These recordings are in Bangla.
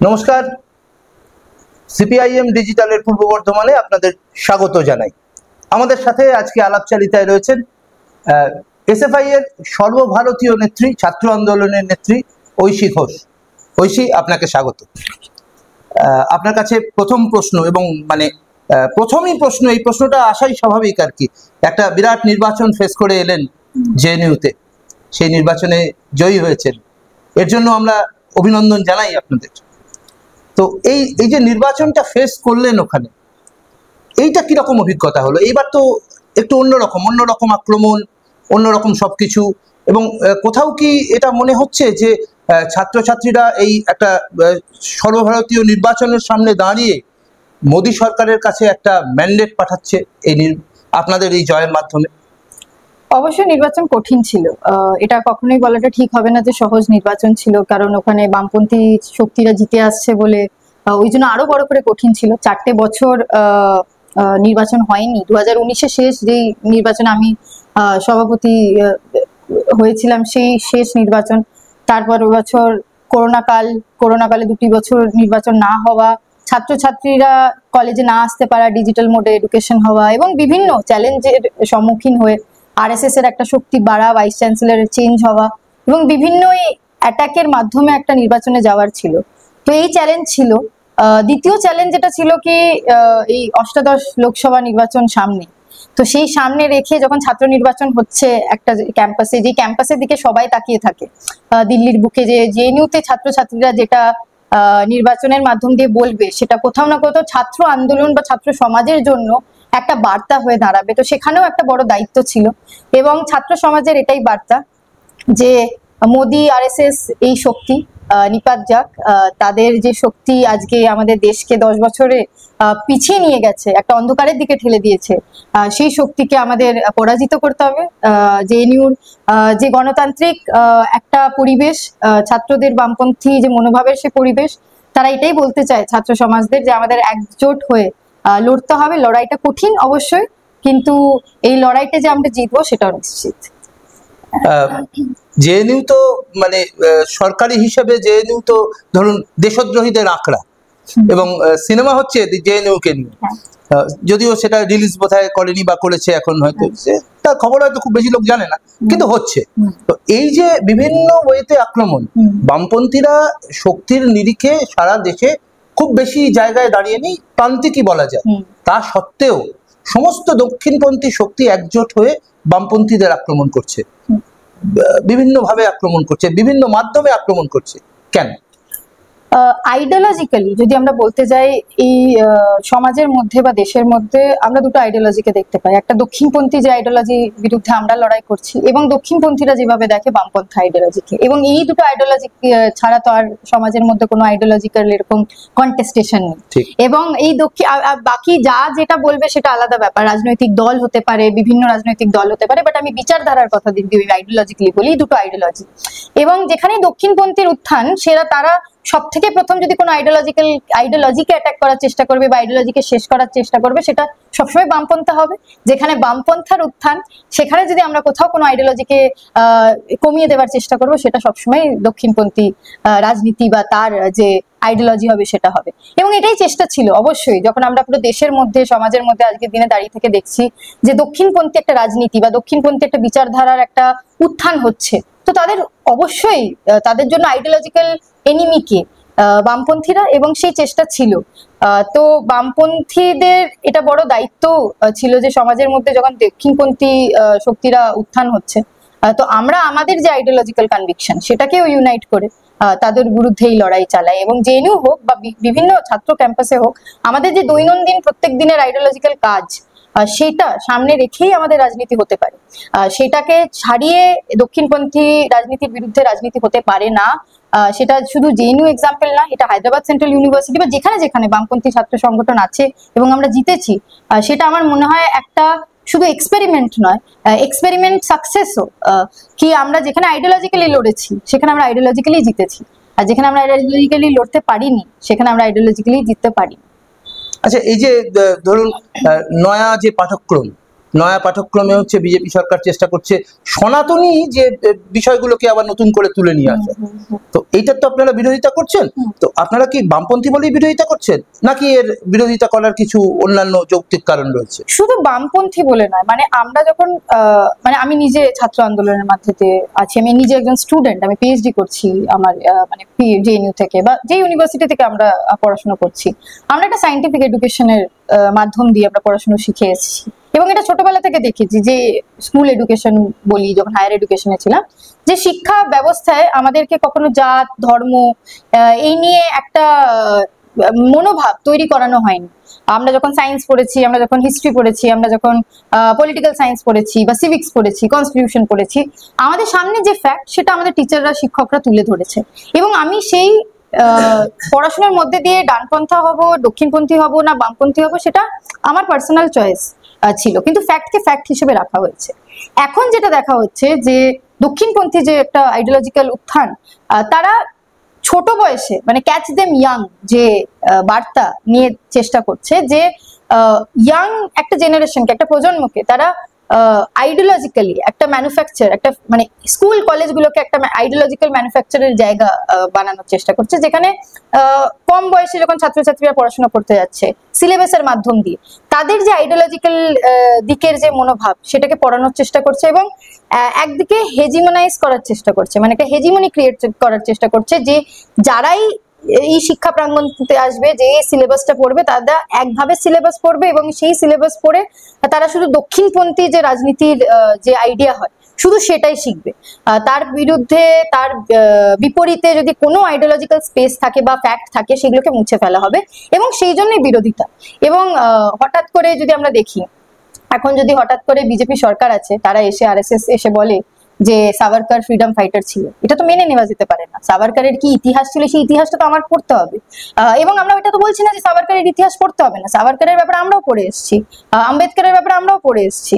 নমস্কার, সিপিআইএম ডিজিটালের পূর্ব বর্ধমানে আপনাদের স্বাগত জানাই। আমাদের সাথে আজকে আলাপচারিতায় রয়েছেন এসএফআই এর সর্বভারতীয় নেত্রী, ছাত্র আন্দোলনের নেত্রী ঐশী ঘোষ। ঐশী, আপনাকে স্বাগত। আপনার কাছে প্রথম প্রশ্ন, এবং প্রথমই প্রশ্ন, এই প্রশ্নটা আসাই স্বাভাবিক আর কি। একটা বিরাট নির্বাচন ফেস করে এলেন জেএনইউতে, সেই নির্বাচনে জয়ী হয়েছেন, এর জন্য আমরা অভিনন্দন জানাই আপনাদের। তো এই যে নির্বাচনটা ফেস করলেন ওখানে, এইটা কিরকম অভিজ্ঞতা হলো? এইবার তো একটু অন্যরকম আক্রমণ, অন্যরকম সবকিছু, এবং কোথাও কি এটা মনে হচ্ছে যে ছাত্রছাত্রীরা এই একটা সর্বভারতীয় নির্বাচনের সামনে দাঁড়িয়ে মোদী সরকারের কাছে একটা ম্যান্ডেট পাঠাচ্ছে আপনাদের এই জয়ের মাধ্যমে? অবশ্যই নির্বাচন কঠিন ছিল, এটা কখনোই বলাটা ঠিক হবে না যে সহজ নির্বাচন ছিল, কারণ ওখানে বামপন্থী শক্তিরা জিতে আসছে বলে ওই জন্য আরো বড় করে কঠিন ছিল। 4টে বছর নির্বাচন হয়নি। 2019-এ শেষ যেই নির্বাচন আমি সভাপতি হয়েছিলাম, সেই শেষ নির্বাচন। তারপর বছর করোনাকালে 2টি বছর নির্বাচন না হওয়া, ছাত্রছাত্রীরা কলেজে না আসতে পারা, ডিজিটাল মোডে এডুকেশন হওয়া, এবং বিভিন্ন চ্যালেঞ্জের সম্মুখীন হয়ে আরএসএস এর একটা শক্তি বাড়া, ভাইস চ্যান্সেলরের চেঞ্জ হওয়া, এবং বিভিন্ন অ্যাটাকের মাধ্যমে একটা নির্বাচনে যাওয়ার ছিল। তো এই চ্যালেঞ্জ ছিল। দ্বিতীয় চ্যালেঞ্জ যেটা ছিল কি, এই অষ্টাদশ লোকসভা নির্বাচন সামনে। তো সেই সামনে রেখে যখন ছাত্র নির্বাচন হচ্ছে একটা ক্যাম্পাসে, যে ক্যাম্পাসের দিকে সবাই তাকিয়ে থাকে, দিল্লির বুকে যে জেএনইউতে ছাত্রছাত্রীরা যেটা নির্বাচনের মাধ্যম দিয়ে বলবে, সেটা কোথাও না কোথাও ছাত্র আন্দোলন বা ছাত্র সমাজের জন্য একটা বার্তা হয়ে দাঁড়াবে। তো সেখানেও একটা বড় দায়িত্ব ছিল, এবং ছাত্র সমাজের এটাই বার্তা যে মোদি আরএসএস এই শক্তি নিপাত যাক। তাদের যে শক্তি আজকে আমাদের দেশকে 10 বছরে পিছিয়ে নিয়ে গেছে, একটা অন্ধকারের দিকে ঠেলে দিয়েছে, সেই শক্তিকে আমাদের পরাজিত করতে হবে। জেএনইউর যে গণতান্ত্রিক একটা পরিবেশ, ছাত্রদের বামপন্থী যে মনোভাবের সে পরিবেশ, তারা এটাই বলতে চায় ছাত্র সমাজদের যে আমাদের একজোট হয়ে লড়তে হবে। লড়াইটা কঠিন অবশ্যই, কিন্তু এই লড়াইটা যে আমরা জিতবো সেটাও নিশ্চিত। জেএনইউ তো সরকারি হিসেবে জেএনইউ তো ধরুন দেশদ্রোহীদের আঁকড়া, এবং সিনেমা হচ্ছে জেএনইউ কে নিয়ে, যদিও সেটা রিলিজ বোধহয় করেনি বা করেছে এখন, হয়তো তার খবর হয়তো খুব বেশি লোক জানে না, কিন্তু হচ্ছে। তো এই যে বিভিন্ন ওয়েতে আক্রমণ, বামপন্থীরা শক্তির নিরিখে সারা দেশে খুব বেশি জায়গায় দাঁড়িয়ে নেই, প্রান্তিকই বলা যায়। তা সত্ত্বেও সমস্ত দক্ষিণপন্থী শক্তি একজোট হয়ে বামপন্থীদের আক্রমণ করছে, বিভিন্নভাবে আক্রমণ করছে, বিভিন্ন মাধ্যমে আক্রমণ করছে। কেন? আইডিওলজিক্যালি যদি আমরা বলতে যাই, এই সমাজের মধ্যে বা দেশের মধ্যে আমরা দুটো আইডিওলজিকে দেখতে পাই। একটা দক্ষিণপন্থী যে আইডিওলজির বিরুদ্ধে আমরা লড়াই করছি, এবং দক্ষিণপন্থীরা যেভাবে দেখে বামপন্থী আইডিওলজিকে, এবং এই দুটো আইডিওলজি ছাড়া তো আর সমাজের মধ্যে কোনো আইডিওলজিক্যাল এরকম কন্টেস্টেশন নেই। এবং এই বাকি যেটা বলবে সেটা আলাদা ব্যাপার। রাজনৈতিক দল হতে পারে, বিভিন্ন রাজনৈতিক দল হতে পারে, বাট আমি বিচারধারার কথা দিক দিয়ে আইডিওলজিক্যালি বলি, দুটো আইডিওলজি। এবং যেখানে দক্ষিণপন্থীর উত্থান, তারা সব থেকে প্রথম যদি কোনো আইডিওলজিকে অ্যাটাক করার চেষ্টা করবে বা আইডিওলজিকে শেষ করার চেষ্টা করবে, সেটা সবসময় বামপন্থা হবে। যেখানে বামপন্থার উত্থান, সেখানে যদি আমরা কোথাও কোনো আইডিওলজিকে কমিয়ে দেওয়ার চেষ্টা করবো, সেটা সবসময় দক্ষিণপন্থী রাজনীতি বা তার যে আইডিওলজি হবে সেটা হবে। এবং এটাই চেষ্টা ছিল অবশ্যই, যখন আমরা পুরো দেশের মধ্যে, সমাজের মধ্যে আজকের দিনে দাঁড়িয়ে থেকে দেখছি যে দক্ষিণপন্থী একটা রাজনীতি বা দক্ষিণপন্থী একটা বিচারধারার একটা উত্থান হচ্ছে, তো তাদের অবশ্যই তাদের জন্য আইডিওলজিক্যাল এনিমিকে বামপন্থীরা, এবং সেই চেষ্টা ছিল। তো বামপন্থীদের এটা বড় দায়িত্ব ছিল যে সমাজের মধ্যে যখন দক্ষিণপন্থী শক্তিরা উত্থান হচ্ছে, তো আমরা আমাদের যে আইডিওলজিক্যাল কনভিকশন সেটাকেও ইউনাইট করে তাদের বিরুদ্ধে এই লড়াই চালাই। এবং জেএনইউ হোক বা বিভিন্ন ছাত্র ক্যাম্পাসে হোক, আমাদের যে দৈনন্দিন প্রত্যেক দিনের আইডিওলজিক্যাল কাজ, সেটা সামনে রেখেই আমাদের রাজনীতি হতে পারে। সেটাকে ছাড়িয়ে দক্ষিণপন্থী রাজনীতির বিরুদ্ধে রাজনীতি হতে পারে না। সেটা শুধু জেএনইউ এক্সাম্পল না, এটা হায়দ্রাবাদ সেন্ট্রাল ইউনিভার্সিটি বা যেখানে যেখানে বামপন্থী ছাত্র সংগঠন আছে এবং আমরা জিতেছি, সেটা আমার মনে হয় একটা শুধু এক্সপেরিমেন্ট নয়, এক্সপেরিমেন্ট সাকসেসও। কি আমরা যেখানে আইডিওলজিক্যালি লড়েছি সেখানে আমরা আইডিওলজিক্যালি জিতেছি, আর যেখানে আমরা আইডিওলজিক্যালি লড়তে পারিনি সেখানে আমরা আইডিওলজিক্যালি জিততে পারি। আচ্ছা, এই যে ধরুন নয়া যে পাঠ্যক্রম, নয়া পাঠ্যক্রমে হচ্ছে বিজেপি সরকার চেষ্টা করছে সনাতনী যে বিষয়গুলোকে আবার নতুন করে তুলে নিয়ে আসে। তো এইটার তো আপনারা বিরোধিতা করছেন, তো আপনারা কি বামপন্থী বলেই বিরোধিতা করছেন নাকি এর বিরোধিতা করার কিছু অন্যান্য যৌক্তিক কারণ রয়েছে? শুধু বামপন্থী বলে নয়, মানে আমরা যখন মানে আমি নিজে ছাত্র আন্দোলনের মধ্যে আছি, আমি নিজে একজন স্টুডেন্ট, আমি পিএইচডি করছি আমার মানে জেএনইউ থেকে বা যে ইউনিভার্সিটি থেকে আমরা পড়াশোনা করছি, আমরা একটা সায়েন্টিফিক এডুকেশনের মাধ্যম দিয়ে আমরা পড়াশোনা শিখে এসেছি এবং এটা ছোটবেলা থেকে দেখেছি যে স্কুল এডুকেশন বলি, যখন হায়ার এডুকেশনে ছিলাম, যে শিক্ষা ব্যবস্থায় আমাদেরকে কখনো জাত ধর্ম এই নিয়ে একটা মনোভাব তৈরি করানো হয়নি। আমরা যখন সায়েন্স পড়েছি, আমরা যখন হিস্ট্রি পড়েছি, আমরা যখন পলিটিক্যাল সায়েন্স পড়েছি বা সিভিক্স পড়েছি, কনস্টিটিউশন পড়েছি, আমাদের সামনে যে ফ্যাক্ট সেটা আমাদের টিচাররা শিক্ষকরা তুলে ধরেছে এবং আমি সেই পড়াশোনার মধ্যে দিয়ে ডানপন্থা হব, দক্ষিণপন্থী হব না বামপন্থী হব সেটা আমার পার্সোনাল চয়েস ছিল, কিন্তু ফ্যাক্টকে ফ্যাক্ট হিসেবে রাখা হয়েছে। এখন যেটা দেখা হচ্ছে যে দক্ষিণপন্থী যে একটা আইডিওলজিক্যাল উত্থান, তারা ছোট বয়সে মানে ক্যাচ দেম ইয়াং যে বার্তা নিয়ে চেষ্টা করছে যে ইয়াং একটা জেনারেশনকে, একটা প্রজন্মকে তারা আইডিওলজিক্যালি একটা ম্যানুফ্যাকচার, একটা মানে স্কুল কলেজগুলোকে একটা আইডিওলজিক্যাল ম্যানুফ্যাকচারের জায়গা বানানোর চেষ্টা করছে, যেখানে কম বয়সে যখন ছাত্রছাত্রীরা পড়াশোনা করতে যাচ্ছে সিলেবাসের মাধ্যম দিয়ে তাদের যে আইডিওলজিক্যাল দিকের যে মনোভাব সেটাকে পড়ানোর চেষ্টা করছে এবং একদিকে হেজিমোনাইজ করার চেষ্টা করছে, মানে একটা হেজিমনি ক্রিয়েট করার চেষ্টা করছে যে যারাই এই শিক্ষা প্রাঙ্গণতে আসবে, যে সিলেবাসটা পড়বে তারা একভাবে সিলেবাস পড়বে এবং সেই সিলেবাস পড়ে তারা শুধু দক্ষিণপন্থী যে রাজনীতির যে আইডিয়া হয় শুধু সেটাই শিখবে। তার বিরুদ্ধে, তার বিপরীতে যদি কোনো আইডিওলজিক্যাল স্পেস থাকে বা ফ্যাক্ট থাকে সেগুলোকে মুছে ফেলা হবে এবং সেই জন্যই বিরোধিতা। এবং হঠাৎ করে যদি আমরা দেখি, এখন যদি হঠাৎ করে বিজেপি সরকার আছে, তারা এসে আরএসএস এসে বলে যে সাভারকার ফ্রিডম ফাইটার ছিল, এটা তো মেনে নেওয়া যেতে পারে না। সাভারকারের কি ইতিহাস ছিল সেই ইতিহাসটা তো আমার পড়তে হবে এবং আমরা এটা তো বলছি না যে সাভারকারের ইতিহাস পড়তে হবে না, সাভারকারের ব্যাপারে আমরাও পড়ে এসেছি, আম্বেদকরের ব্যাপারে আমরাও পড়ে এসেছি,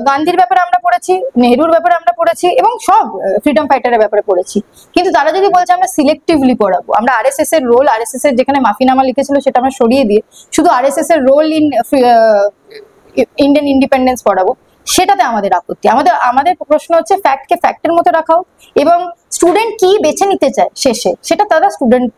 গান্ধীর ব্যাপারে আমরা পড়েছি, নেহরুর ব্যাপারে আমরা পড়েছি এবং সব ফ্রিডম ফাইটারের ব্যাপারে পড়েছি। কিন্তু তারা যদি বলছে আমরা সিলেক্টিভলি পড়াবো, আমরা আরএসএস এর রোল, আরএসএস এর যেখানে মাফিনামা লিখেছিল সেটা আমরা সরিয়ে দিয়ে শুধু আরএসএস এর রোল ইন ইন্ডিয়ান ইন্ডিপেন্ডেন্স পড়াবো, সেটাতে আমাদের আপত্তি। আমাদের প্রশ্ন হচ্ছে ফ্যাক্টকে ফ্যাক্টের মতো রাখাও এবং স্টুডেন্ট কি বেছে নিতে চায় শেষে সেটা তারা স্টুডেন্ট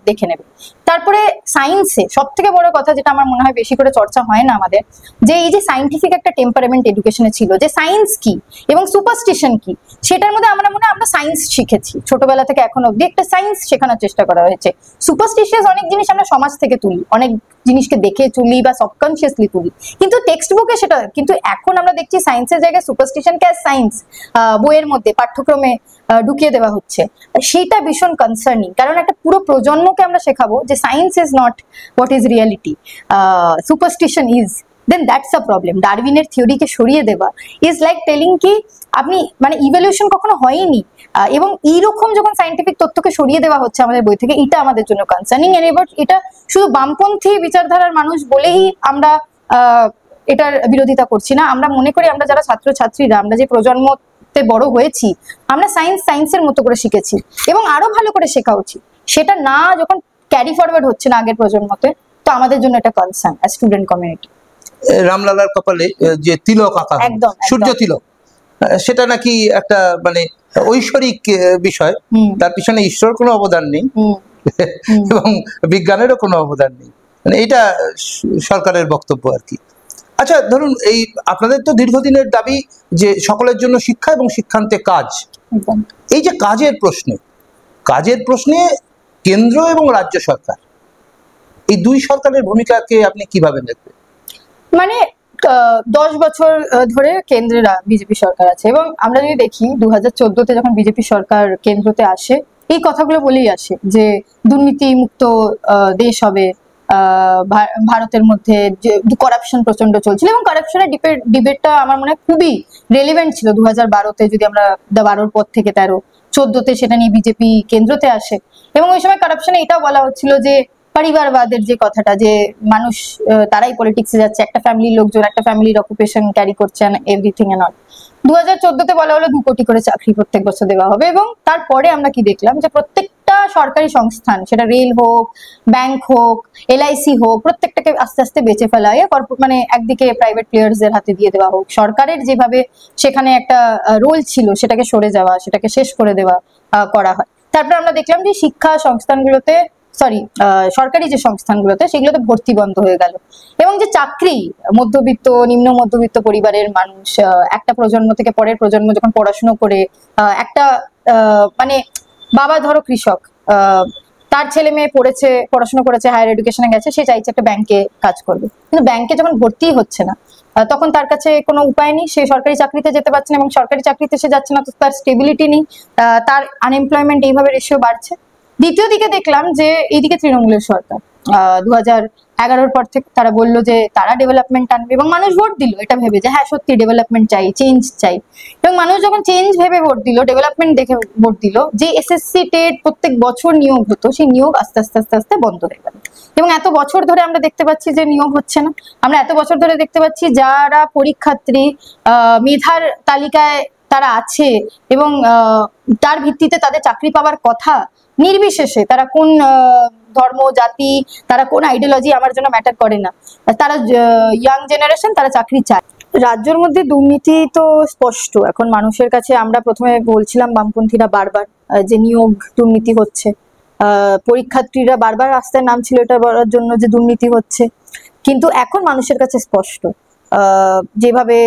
দেখে নেবে। তারপরে সায়েন্সে সব থেকে বড় কথা যেটা আমার মনে হয় বেশি করে চর্চা হয় না আমাদের, যে এই যে সায়েন্টিফিক একটা টেম্পারামেন্ট এডুকেশনে ছিল, যে সায়েন্স কি এবং সুপারস্টিশন কি, সেটার মধ্যে আমরা সায়েন্স শিখেছি ছোটবেলা থেকে এখন অব্দি, একটা সায়েন্স শেখানোর চেষ্টা করা হয়েছে। সুপারস্টিশিয়াস অনেক জিনিস আমরা সমাজ থেকে তুলি, অনেক জিনিসকে দেখে তুলি বা সাবকনসিয়াসলি তুলি, কিন্তু টেক্সট বুকে সেটা, কিন্তু এখন আমরা দেখছি সায়েন্সের জায়গায় সুপারস্টিশনকে সায়েন্স বইয়ের মধ্যে পাঠ্যক্রমে ঢুকিয়ে দেওয়া হচ্ছে। সেটা ভীষণ কনসার্নিং, কারণ একটা পুরো প্রজন্মকে আমরা শেখাবো যে science is not what is reality, superstition is, then that's a problem. ডারউইনের থিওরিকে সরিয়ে দেওয়া ইজ লাইক টেলিং কি আপনি মানে ইভলিউশন কখনো হয়নি, এবং এইরকম যখন সায়েন্টিফিক তথ্যকে সরিয়ে দেওয়া হচ্ছে আমাদের বই থেকে, এটা আমাদের জন্য কনসার্নিং। এবার এটা শুধু বামপন্থী বিচারধারার মানুষ বলেই আমরা এটার বিরোধিতা করছি না, আমরা মনে করি আমরা যারা ছাত্রছাত্রীরা, আমরা যে প্রজন্মতে বড় হয়েছি, আমরা সায়েন্সের মতো করে শিখেছি এবং আরো ভালো করে শেখা উচিত। সেটা না যখন ক্যারি ফরওয়ার্ড হচ্ছে না আগের প্রজন্মতে, তো আমাদের জন্য এটা কনসার্ন অ্যাজ স্টুডেন্ট কমিউনিটি। রামলালার কপালে যে তিলক আঁকা, সূর্য তিলক, সেটা নাকি একটা মানে ঐশ্বরিক বিষয়, তার পিছনে ঈশ্বর কোনো অবদান নেই এবং বিজ্ঞানেরও কোনো অবদান নেই, মানে এটা সরকারের বক্তব্য আর কি। আচ্ছা, ধরুন এই আপনাদের তো দীর্ঘদিনের দাবি যে সকলের জন্য শিক্ষা এবং শিক্ষান্তে কাজ, এই যে কাজের প্রশ্নে কেন্দ্র এবং রাজ্য সরকার, এই দুই সরকারের ভূমিকাকে আপনি কিভাবে দেখবেন? মানে 10 বছর ধরে কেন্দ্রে বিজেপি সরকার আছে এবং আমরা যদি দেখি 2014-তে যখন বিজেপি সরকার কেন্দ্রতে আসে, এই কথাগুলো বলেই আসে যে দুর্নীতি মুক্ত দেশ হবে, ভারতের মধ্যে যে করাপশন প্রচন্ড চলছিল এবং কারাপশনের ডিবেটটা আমার মনে হয় খুবই রেলিভেন্ট ছিল 2012-তে, যদি আমরা 12-র পর থেকে 13, 14-তে সেটা নিয়ে বিজেপি কেন্দ্রতে আসে এবং ওই সময় কারাপশনে এটাও বলা হচ্ছিল যে পরিবারবাদের যে কথাটা, যে মানুষ তারাই পলিটিক্সে যাচ্ছে, একটা ফ্যামিলির লোকজন একটা ফ্যামিলির অকুপেশন ক্যারি করছেন, এভরিথিং এন্ড অল। 2014-তে বলা হলো 2 কোটি করে চাকরি প্রত্যেক বছর দেওয়া হবে, এবং তারপরে আমরা কি দেখলাম যে প্রত্যেকটা সরকারি সংস্থান, সেটা রেল হোক, ব্যাংক হোক, এলআইসি হোক, প্রত্যেকটাকে আস্তে আস্তে বেঁচে ফেলা হয়, মানে একদিকে প্রাইভেট প্লেয়ার্সদের হাতে দিয়ে দেওয়া হোক, সরকারের যেভাবে সেখানে একটা রোল ছিল সেটাকে সরে যাওয়া, সেটাকে শেষ করে দেওয়া করা হয়। তারপরে আমরা দেখলাম যে শিক্ষা সংস্থানগুলোতে, সরকারি যে সংস্থানগুলোতে, সেগুলোতে ভর্তি বন্ধ হয়ে গেল, এবং যে চাকরি মধ্যবিত্ত নিম্ন মধ্যবিত্ত পরিবারের মানুষ একটা প্রজন্ম থেকে পরের প্রজন্ম যখন পড়াশুনো করে একটা মানে বাবা ধরো কৃষক, তার ছেলে মেয়ে পড়াশোনা করেছে, হায়ার এডুকেশনে গেছে, সে চাইছে একটা ব্যাংকে কাজ করবে, কিন্তু ব্যাংকে যখন ভর্তি হচ্ছে না তখন তার কাছে কোনো উপায় নেই, সে সরকারি চাকরিতে যেতে পারছে না, এবং সরকারি চাকরিতে সে যাচ্ছে না তো তার স্টেবিলিটি নেই, তার আনএমপ্লয়মেন্ট এইভাবে রেশিও বাড়ছে। দ্বিতীয় দিকে দেখলাম যে এইদিকে তৃণমূলের সরকার 2011-র পর থেকে তারা বললো যে তারা ডেভেলপমেন্ট আনবে, এবং মানুষ ভোট দিল এটা ভেবে যে হ্যাঁ সত্যি ডেভেলপমেন্ট চাই, চেঞ্জ চাই, এবং মানুষ যখন চেঞ্জ ভেবে ভোট দিল, ডেভেলপমেন্ট দেখে ভোট দিল, যে এসএসসি টেট প্রত্যেক বছর নিয়োগ হতো, সেই নিয়োগ আস্তে আস্তে আস্তে আস্তে বন্ধ হয়ে গেল, এবং এত বছর ধরে আমরা দেখতে পাচ্ছি যে নিয়োগ হচ্ছে না। আমরা এত বছর ধরে দেখতে পাচ্ছি যারা পরীক্ষার্থী মেধার তালিকায় তারা আছে, এবং তার ভিত্তিতে তাদের চাকরি পাওয়ার কথা, নির্বিশেষে তারা কোন ধর্ম জাতি, তারা কোন আইডিওলজি আমার জন্য ম্যাটার করে না, তারা ইয়াং জেনারেশন, তারা চাকরি চায়। রাজ্যের মধ্যে দুর্নীতি তো স্পষ্ট এখন মানুষের কাছে। আমরা প্রথমে বলছিলাম বামপন্থীরা বারবার যে নিয়োগ দুর্নীতি হচ্ছে, পরীক্ষার্থীরা বারবার রাস্তায় নামছিল এটা বলার জন্য যে দুর্নীতি হচ্ছে, কিন্তু এখন মানুষের কাছে স্পষ্ট, যেভাবে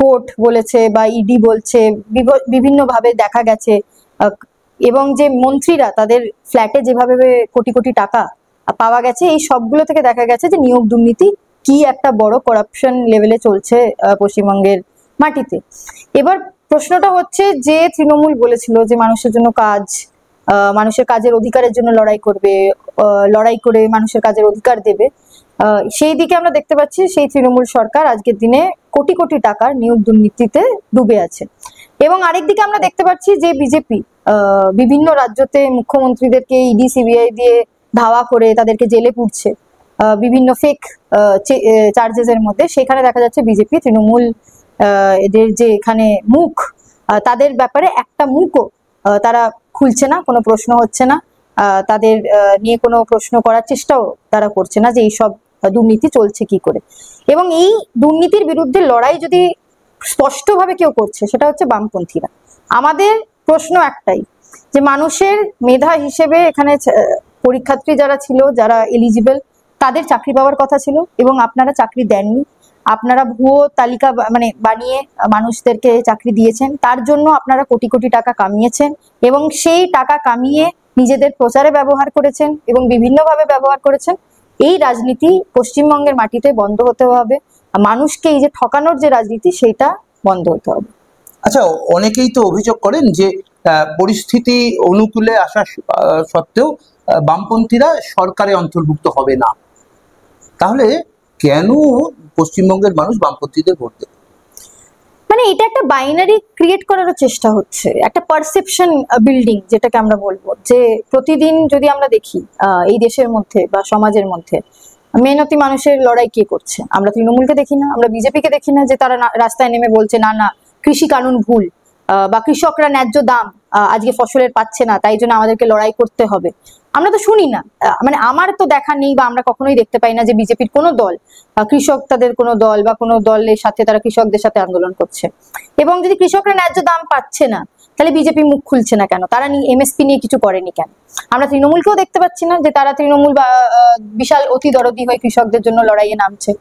কোর্ট বলেছে বা ইডি বলছে, বিভিন্ন ভাবে দেখা গেছে, এবং যে মন্ত্রীরা তাদের ফ্ল্যাটে যেভাবে কোটি কোটি টাকা পাওয়া গেছে, এই সবগুলো থেকে দেখা গেছে যে নিয়োগ দুর্নীতি কি একটা বড় করাপশন লেভেলে চলছে পশ্চিমবঙ্গের মাটিতে। এবার প্রশ্নটা হচ্ছে যে তৃণমূল বলেছিল যে মানুষের জন্য কাজ, মানুষের কাজের অধিকারের জন্য লড়াই করবে, লড়াই করে মানুষের কাজের অধিকার দেবে, সেই দিকে আমরা দেখতে পাচ্ছি সেই তৃণমূল সরকার আজকের দিনে কোটি কোটি টাকার নিয়োগ দুর্নীতিতে ডুবে আছে। এবং আরেকদিকে আমরা দেখতে পাচ্ছি যে বিজেপি বিভিন্ন রাজ্যতে মুখ্যমন্ত্রীদেরকে ইডি সিবিআই দিয়ে ধাওয়া করে তাদেরকে জেলে পুরছে বিভিন্ন ফেক চার্জেসের মধ্যে। সেখানে দেখা যাচ্ছে বিজেপি তৃণমূল এদের যে এখানে মুখ, তাদের ব্যাপারে একটা মুখও তারা খুলছে না, কোনো প্রশ্ন হচ্ছে না, তাদের নিয়ে কোনো প্রশ্ন করার চেষ্টাও তারা করছে না যে এইসব দুর্নীতি চলছে কি করে। এবং এই দুর্নীতির বিরুদ্ধে লড়াই যদি স্পষ্টভাবে কেউ করছে সেটা হচ্ছে বামপন্থীরা। আমাদের প্রশ্ন একটাই, যে মানুষের মেধা হিসেবে এখানে পরীক্ষার্থী যারা ছিল, যারা এলিজিবল, তাদের চাকরি পাওয়ার কথা ছিল এবং আপনারা চাকরি দেননি। আপনারা ভুয়ো তালিকা বানিয়ে মানুষদেরকে চাকরি দিয়েছেন, তার জন্য আপনারা কোটি কোটি টাকা কামিয়েছেন এবং সেই টাকা কামিয়ে নিজেদের প্রচারে ব্যবহার করেছেন এবং বিভিন্নভাবে ব্যবহার করেছেন। এই রাজনীতি পশ্চিমবঙ্গের মাটিতে বন্ধ হতে হবে। মানুষকে এই যে ঠকানোর যে রাজনীতি, সেইটা বন্ধ হতে হবে। আচ্ছা, অনেকেই তো অভিযোগ করেন যে পরিস্থিতি অনুকূলে আসা সত্ত্বেও বামপন্থীরা সরকারে অন্তর্ভুক্ত হবে না, তাহলে কেন পশ্চিমবঙ্গের মানুষ বামপন্থীদের ভোট দেবে? এটা একটা বাইনারি ক্রিয়েট করার চেষ্টা হচ্ছে, একটা পারসেপশন বিল্ডিং, যেটাকে আমরা বলবো যে প্রতিদিন যদি আমরা দেখি এই দেশের মধ্যে বা সমাজের মধ্যে মেহনতি মানুষের লড়াই কে করছে, আমরা তৃণমূলকে দেখি না, আমরা বিজেপিকে দেখি না যে তারা রাস্তায় নেমে বলছে না না কৃষি কানুন ভুল, বা কৃষকরা ন্যায্য দাম আজকে ফসলের পাচ্ছে না, তাই জন্য আমাদেরকে লড়াই করতে হবে। আমরা তো শুনি না, আমার তো দেখা নেই বা আমরা কখনোই দেখতে পাই না যে বিজেপির কোনো দল, কৃষক তাদের কোনো দল বা কোনো দলের সাথে তারা কৃষকদের সাথে আন্দোলন করছে। এবং যদি কৃষকরা ন্যায্য দাম পাচ্ছে না, তাহলে বিজেপি মুখ খুলছে না কেন? তারা এমএসপি নিয়ে কিছু করেনি কেন? আমরা তৃণমূলকেও দেখতে পাচ্ছি না যে তারা তৃণমূল বা বিশাল অতি দরদি হয়ে কৃষকদের জন্য লড়াইয়ে নামছে।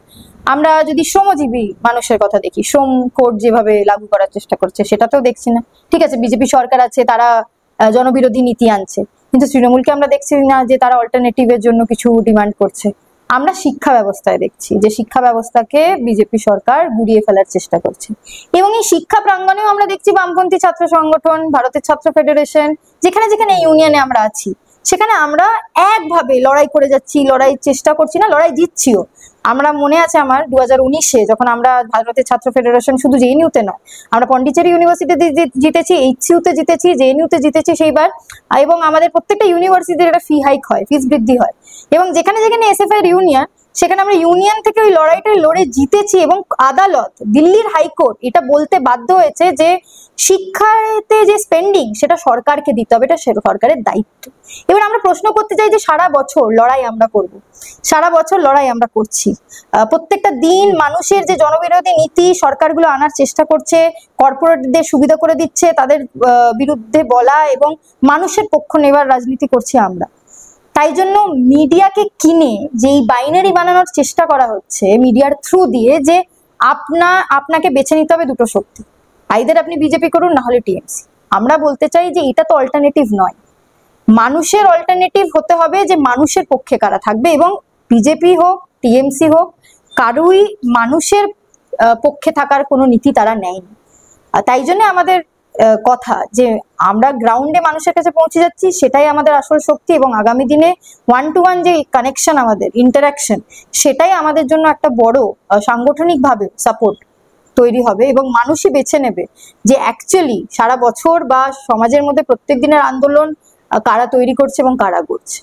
আমরা যদি শ্রমজীবী মানুষের কথা দেখি, শ্রম কোড যেভাবে লাগু করার চেষ্টা করছে, সেটাতেও দেখছি না। ঠিক আছে, বিজেপি সরকার আছে, তারা জনবিরোধী নীতি আনছে, কিন্তু তৃণমূলকে আমরা দেখছি না যে তারা অল্টারনেটিভের জন্য কিছু ডিমান্ড করছে। আমরা শিক্ষা ব্যবস্থায় দেখছি যে শিক্ষা ব্যবস্থাকে বিজেপি সরকার গুড়িয়ে ফেলার চেষ্টা করছে। এবং এই শিক্ষা প্রাঙ্গণেও আমরা দেখছি বামপন্থী ছাত্র সংগঠন, ভারতের ছাত্র ফেডারেশন, যেখানে যেখানে এই ইউনিয়নে আমরা আছি, সেখানে আমরা একভাবে লড়াই করে যাচ্ছি, লড়াই চেষ্টা করছি না, লড়াই জিতছিও। আমরা মনে আছে আমার 2019-এ যখন আমরা ভারতের ছাত্র ফেডারেশন শুধু জেএনইউতে নয়, আমরা পন্ডিচেরি ইউনিভার্সিটিতে জিতেছি, এইচসিইউতে জিতেছি, জেএনইউতে জিতেছি সেইবার, এবং আমাদের প্রত্যেকটা ইউনিভার্সিটির একটা ফি হাইক হয়, ফিস বৃদ্ধি হয়, এবং যেখানে যেখানে এসএফআই এর ইউনিয়ন, সেখানে আমরা ইউনিয়ন থেকে ওই লড়াইটা লড়ে জিতেছি। এবং আদালত, দিল্লির হাইকোর্ট এটা বলতে বাধ্য হয়েছে যে শিক্ষাতে যে স্পেন্ডিং সেটা সরকারকে দিতে হবে, এটা সরকারের দায়িত্ব। এবার আমরা প্রশ্ন করতে চাই যে সারা বছর লড়াই আমরা করব, সারা বছর লড়াই আমরা করছি, প্রত্যেকটা দিন মানুষের যে জনবিরোধী নীতি সরকারগুলো আনার চেষ্টা করছে, কর্পোরেটদের সুবিধা করে দিচ্ছে, তাদের বিরুদ্ধে বলা এবং মানুষের পক্ষ নেবার রাজনীতি করছি আমরা। তাই জন্য মিডিয়াকে কিনে যে এই বাইনারি বানানোর চেষ্টা করা হচ্ছে মিডিয়ার থ্রু দিয়ে, যে আপনাকে বেছে নিতে হবে দুটো শক্তি, আইদার আপনি বিজেপি করুন না হলে টিএমসি। আমরা বলতে চাই যে এটা তো অল্টারনেটিভ নয়, মানুষের অল্টারনেটিভ হতে হবে যে মানুষের পক্ষে কারা থাকবে, এবং বিজেপি হোক টিএমসি হোক কারুই মানুষের পক্ষে থাকার কোনো নীতি তারা নেয়নি। তাই জন্য আমাদের কথা যে আমরা গ্রাউন্ডে মানুষের কাছে পৌঁছে যাচ্ছি, সেটাই আমাদের আসল শক্তি, এবং আগামী দিনে 1-to-1 যে কানেকশন, আমাদের ইন্টারাকশন, সেটাই আমাদের জন্য একটা বড় সাংগঠনিকভাবে সাপোর্ট তৈরি হবে, এবং মানুষই বেছে নেবে যে অ্যাকচুয়ালি সারা বছর বা সমাজের মধ্যে প্রত্যেক দিনের আন্দোলন কারা তৈরি করছে এবং কারা করছে।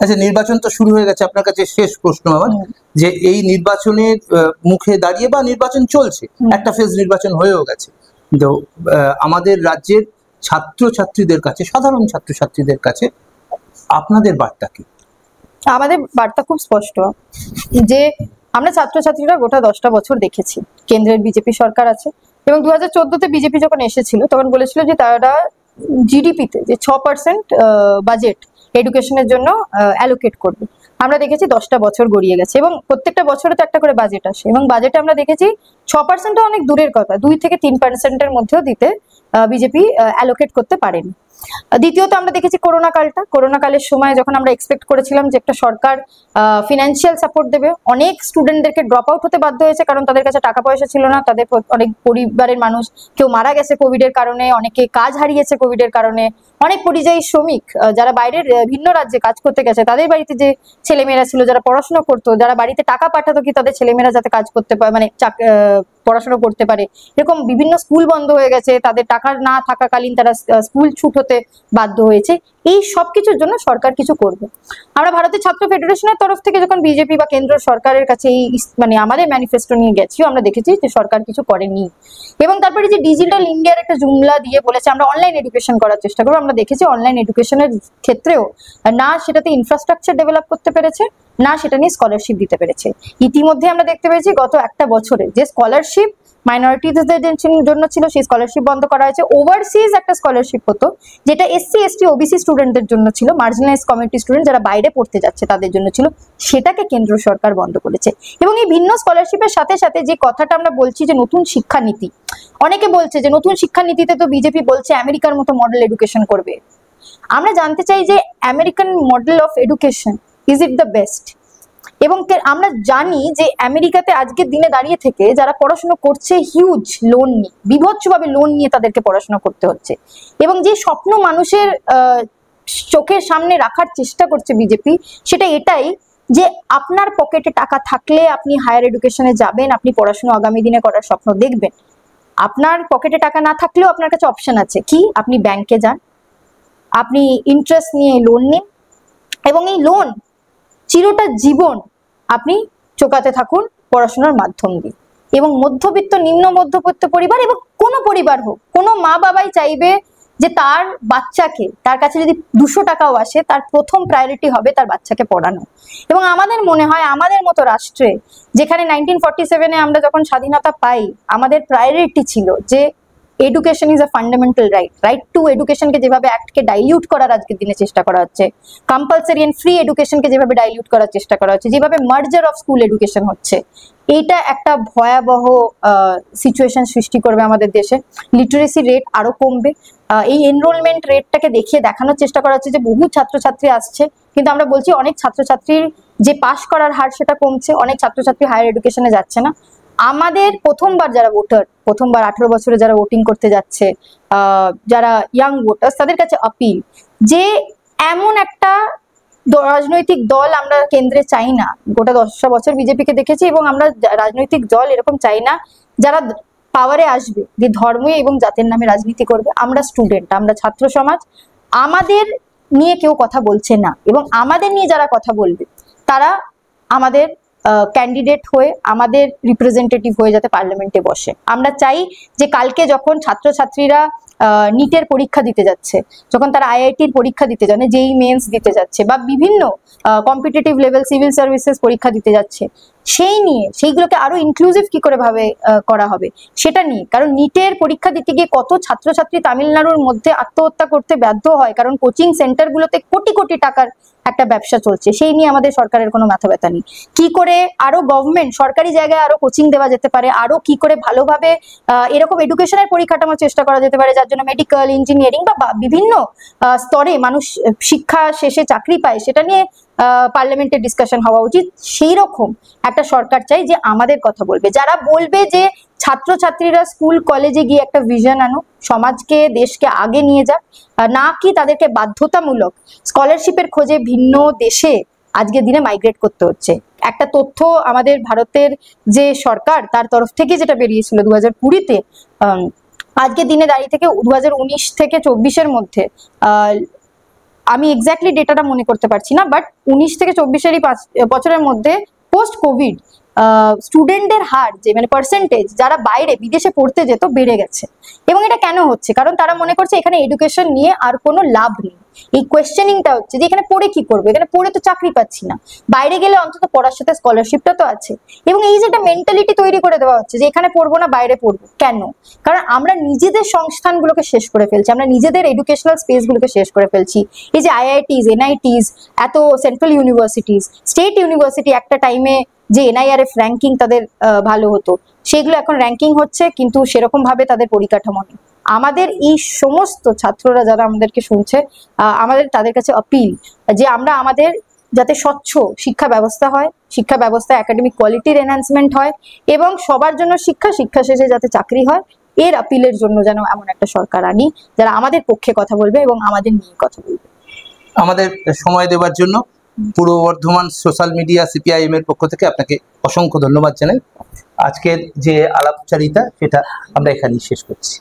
আচ্ছা, নির্বাচন তো শুরু হয়ে গেছে, আপনার কাছে শেষ প্রশ্ন আমার, যে এই নির্বাচনের মুখে দাঁড়িয়ে বা নির্বাচন চলছে, একটা ফেজ নির্বাচন হয়েও গেছে, তো আমাদের রাজ্যের ছাত্রছাত্রীদের কাছে, সাধারণ ছাত্রছাত্রীদের কাছে আপনাদের বার্তা কি? আমাদের বার্তা খুব স্পষ্ট, যে আমরা ছাত্রছাত্রীরা গোটা 10টা বছর দেখেছি কেন্দ্রের বিজেপি সরকার আছে, এবং 2014-তে বিজেপি যখন এসেছিল তখন বলেছিল যে তারা জিডিপিতে যে 6% বাজেট এডুকেশনের জন্য অ্যালোকেট করবে। আমরা দেখেছি 10টা বছর গড়িয়ে গেছে, এবং প্রত্যেকটা বছরে তো একটা করে বাজেট আসে, এবং বাজেটে আমরা দেখেছি 6%ও অনেক দূরের কথা, 2-3%-এর মধ্যেও দিতে বিজেপি অ্যালোকেট করতে পারেনি। দ্বিতীয়ত আমরা দেখেছি করোনা কালের সময় যখন আমরা এক্সপেক্ট করেছিলাম যে একটা সরকার ফিনান্সিয়াল সাপোর্ট দেবে, অনেক স্টুডেন্টদেরকে ড্রপ আউট হতে বাধ্য হয়েছে, কারণ তাদের কাছে টাকা পয়সা ছিল না, তাদের অনেক পরিবারের মানুষ কেউ মারা গেছে কোভিডের কারণে, অনেকে কাজ হারিয়েছে কোভিডের কারণে, অনেক পরিযায়ী শ্রমিক যারা বাইরের ভিন্ন রাজ্যে কাজ করতে গেছে, তাদের বাড়িতে যে ছেলেমেয়েরা ছিল যারা পড়াশোনা করতো, যারা বাড়িতে টাকা পাঠাতো কি তাদের ছেলেমেয়েরা যাতে কাজ করতে পারে, মানে পড়াশোনা করতে পারে, এরকম বিভিন্ন স্কুল বন্ধ হয়ে গেছে, তাদের টাকা না থাকাকালীন তারা স্কুল ছুট হতে বাধ্য হয়েছে। এই সবকিছুর জন্য সরকার কিছু করবে। আমরা ভারতের ছাত্র ফেডারেশনের তরফ থেকে যখন বিজেপি বা কেন্দ্র সরকারের কাছে এই মানে আমাদের ম্যানিফেস্টো নিয়ে গেছি, আমরা দেখেছি যে সরকার কিছু করেনি। এবং তারপরে যে ডিজিটাল ইন্ডিয়ার একটা জুমলা দিয়ে বলেছে আমরা অনলাইন এডুকেশন করার চেষ্টা করবো, আমরা দেখেছি অনলাইন এডুকেশনের ক্ষেত্রেও না সেটাতে ইনফ্রাস্ট্রাকচার ডেভেলপ করতে পেরেছে, না সেটা নিয়ে স্কলারশিপ দিতে পেরেছে। ইতিমধ্যে আমরা দেখতে পেয়েছি গত একটা বছরে যে স্কলারশিপ মাইনরিটিদের জন্য ছিল, সেই স্কলারশিপ বন্ধ করা হয়েছে। ওভারসিজ একটা স্কলারশিপ হতো যেটা এসসি এসটি ওবিসি স্টুডেন্টদের জন্য ছিল, মার্জিনালাইজ কমিউনিটি স্টুডেন্ট যারা বাইরে পড়তে যাচ্ছে তাদের জন্য ছিল, সেটাকে কেন্দ্র সরকার বন্ধ করেছে। এবং এই ভিন্ন স্কলারশিপের সাথে সাথে যে কথাটা আমরা বলছি যে নতুন শিক্ষানীতি, অনেকে বলছে যে নতুন শিক্ষানীতিতে তো বিজেপি বলছে আমেরিকার মতো মডেল এডুকেশন করবে। আমরা জানতে চাই যে American model of education is it the best? এবং আমরা জানি যে আমেরিকাতে আজকের দিনে দাঁড়িয়ে থেকে যারা পড়াশোনা করছে হিউজ লোন নিয়ে, বিভৎসভাবে লোন নিয়ে তাদেরকে পড়াশোনা করতে হচ্ছে, এবং যে স্বপ্ন মানুষের চোখের সামনে রাখার চেষ্টা করছে বিজেপি, সেটা এটাই যে আপনার পকেটে টাকা থাকলে আপনি হায়ার এডুকেশনে যাবেন, আপনি পড়াশোনা আগামী দিনে করার স্বপ্ন দেখবেন। আপনার পকেটে টাকা না থাকলেও আপনার কাছে অপশন আছে, কি? আপনি ব্যাংকে যান, আপনি ইন্টারেস্ট নিয়ে লোন নিন, এবং এই লোন চিরটা জীবন আপনি চোকাতে থাকুন পড়াশোনার মাধ্যম দিয়ে। এবং মধ্যবিত্ত, নিম্ন মধ্যবিত্ত পরিবার এবং কোনো পরিবার হোক, কোনো মা বাবাই চাইবে যে তার বাচ্চাকে, তার কাছে যদি 200 টাকাও আসে, তার প্রথম প্রায়োরিটি হবে তার বাচ্চাকে পড়ানো। এবং আমাদের মনে হয় আমাদের মতো রাষ্ট্রে, যেখানে 1947-এ আমরা যখন স্বাধীনতা পাই, আমাদের প্রায়োরিটি ছিল যে education is a fundamental right to এডুকেশনকে যেভাবে অ্যাক্টকে ডাইলিউট করার আজকের দিনে চেষ্টা করা হচ্ছে, কম্পালসারি এন্ড ফ্রি এডুকেশনকে যেভাবে ডাইলিউট করার চেষ্টা করা হচ্ছে, যেভাবে মার্জার অফ স্কুল এডুকেশন হচ্ছে, এইটা একটা ভয়াবহ সিচুয়েশন সৃষ্টি করবে আমাদের দেশে। লিটারেসি রেট আরো কমবে। এই এনরোলমেন্ট রেটটাকে দেখিয়ে দেখানোর চেষ্টা করা হচ্ছে যে বহু ছাত্রছাত্রী আসছে, কিন্তু আমরা বলছি অনেক ছাত্রছাত্রীর যে পাশ করার হার সেটা কমছে, অনেক ছাত্রছাত্রী হায়ার এডুকেশনে যাচ্ছে না। আমাদের প্রথমবার যারা ভোটার, প্রথমবার 18 বছরে যারা ভোটিং করতে যাচ্ছে, যারা ইয়াং ভোটার্স, তাদের কাছে আপিল যে এমন একটা রাজনৈতিক দল আমরা কেন্দ্রে চাই না। গোটা 10টা বছর বিজেপিকে দেখেছি, এবং আমরা রাজনৈতিক দল এরকম চাই না যারা পাওয়ারে আসবে যে ধর্ম এবং জাতের নামে রাজনীতি করবে। আমরা স্টুডেন্ট, আমরা ছাত্র সমাজ, আমাদের নিয়ে কেউ কথা বলছে না, এবং আমাদের নিয়ে যারা কথা বলবে তারা আমাদের ক্যান্ডিডেট হয়ে, আমাদের রিপ্রেজেন্টেটিভ হয়ে যাতে পার্লামেন্টে বসে। আমরা চাই যে কালকে যখন ছাত্রছাত্রীরা নিটের পরীক্ষা দিতে যাচ্ছে, যখন তারা আইআইটির পরীক্ষা দিতে যাচ্ছে, জেই মেন্স দিতে যাচ্ছে, বা বিভিন্ন কম্পিটিটিভ লেভেল সিভিল সার্ভিসেস পরীক্ষা দিতে যাচ্ছে, সেইগুলোকে আরো ইনক্লুসিভ কি করে ভাবে করা হবে সেটা নিয়ে। কারণ নিটের পরীক্ষা দিতে গিয়ে কত ছাত্রছাত্রী তামিলনাড়ুর মধ্যে আত্মহত্যা করতে বাধ্য হয়, কারণ কোচিং সেন্টারগুলোতে কোটি কোটি টাকার একটা ব্যবসা চলছে। সেই নিয়ে আমাদের সরকারের কোনো মাথা ব্যথা নেই। কি করে আরো গভর্নমেন্ট সরকারি জায়গায় আরো কোচিং দেওয়া যেতে পারে, আরো কি করে ভালোভাবে এরকম এডুকেশনের পরিকাঠামো চেষ্টা করা যেতে পারে, যার জন্য মেডিকেল, ইঞ্জিনিয়ারিং বা বিভিন্ন স্তরে মানুষ শিক্ষা শেষে চাকরি পায়, সেটা নিয়ে পার্লামেন্টে ডিসকাশন হওয়া উচিত। সেই রকম একটা সরকার চাই যে আমাদের কথা বলবে, যারা বলবে যে ছাত্রছাত্রীরা স্কুল কলেজে গিয়ে একটা ভিশন আনো, সমাজকে দেশকে আগে নিয়ে যাক, না কি তাদেরকে বাধ্যতামূলক স্কলারশিপের খোঁজে ভিন্ন দেশে আজকের দিনে মাইগ্রেট করতে হচ্ছে। একটা তথ্য আমাদের ভারতের যে সরকার তার তরফ থেকে যেটা বেরিয়েছিল 2020-তে, আজকের দিনে দাঁড়িয়ে থেকে 2019 থেকে 24-এর মধ্যে, আমি এক্স্যাক্টলি ডেটাটা মনে করতে পারছি না, বাট 19 থেকে 24-এর এই 5 বছরের মধ্যে পোস্ট কোভিড স্টুডেন্টদের হার, যে মানে পার্সেন্টেজ যারা বাইরে বিদেশে পড়তে যেত, বেড়ে গেছে। এবং এটা কেন হচ্ছে? কারণ তারা মনে করছে এখানে এডুকেশন নিয়ে আর কোনো লাভ নেই। এই কোয়েশ্চেনিংটা হচ্ছে যে এখানে পড়ে কি করবো, এখানে পড়ে তো চাকরি পাচ্ছি না, বাইরে গেলে অন্তত পড়ার সাথে স্কলারশিপটা তো আছে। এবং এই যে একটা মেন্টালিটি তৈরি করে দেওয়া হচ্ছে যে এখানে পড়বো না, বাইরে পড়বো। কেন? কারণ আমরা নিজেদের সংস্থানগুলোকে শেষ করে ফেলছি, আমরা নিজেদের এডুকেশনাল স্পেসগুলোকে শেষ করে ফেলছি। এই যে আইআইটিস, এনআইটিস, এত সেন্ট্রাল ইউনিভার্সিটিস, স্টেট ইউনিভার্সিটি, একটা টাইমে যে এনআইআরএফ র্যাঙ্কিং তাদের ভালো হতো, সেগুলো এখন র্যাঙ্কিং হচ্ছে কিন্তু সেরকম ভাবে তাদের পরিকাঠামো নেই। আমাদের এই সমস্ত ছাত্ররা যারা আমাদেরকে শুনছে, আমাদের তাদের কাছে আপিল যে আমরা আমাদের যাতে স্বচ্ছ শিক্ষা ব্যবস্থা হয়, শিক্ষা ব্যবস্থা একাডেমিক কোয়ালিটির এনহ্যান্সমেন্ট হয়, এবং সবার জন্য শিক্ষা শেষে যাতে চাকরি হয়, এর আপিলের জন্য যেন এমন একটা সরকার আনি যারা আমাদের পক্ষে কথা বলবে এবং আমাদের নিয়ে কথা বলবে। আমাদের সময় দেওয়ার জন্য পূর্ব বর্ধমান সোশ্যাল মিডিয়া সিপিআইএম এর পক্ষ থেকে আপনাকে অসংখ্য ধন্যবাদ জানাই। আজকের যে আলাপচারিতা সেটা আমরা এখানেই শেষ করছি।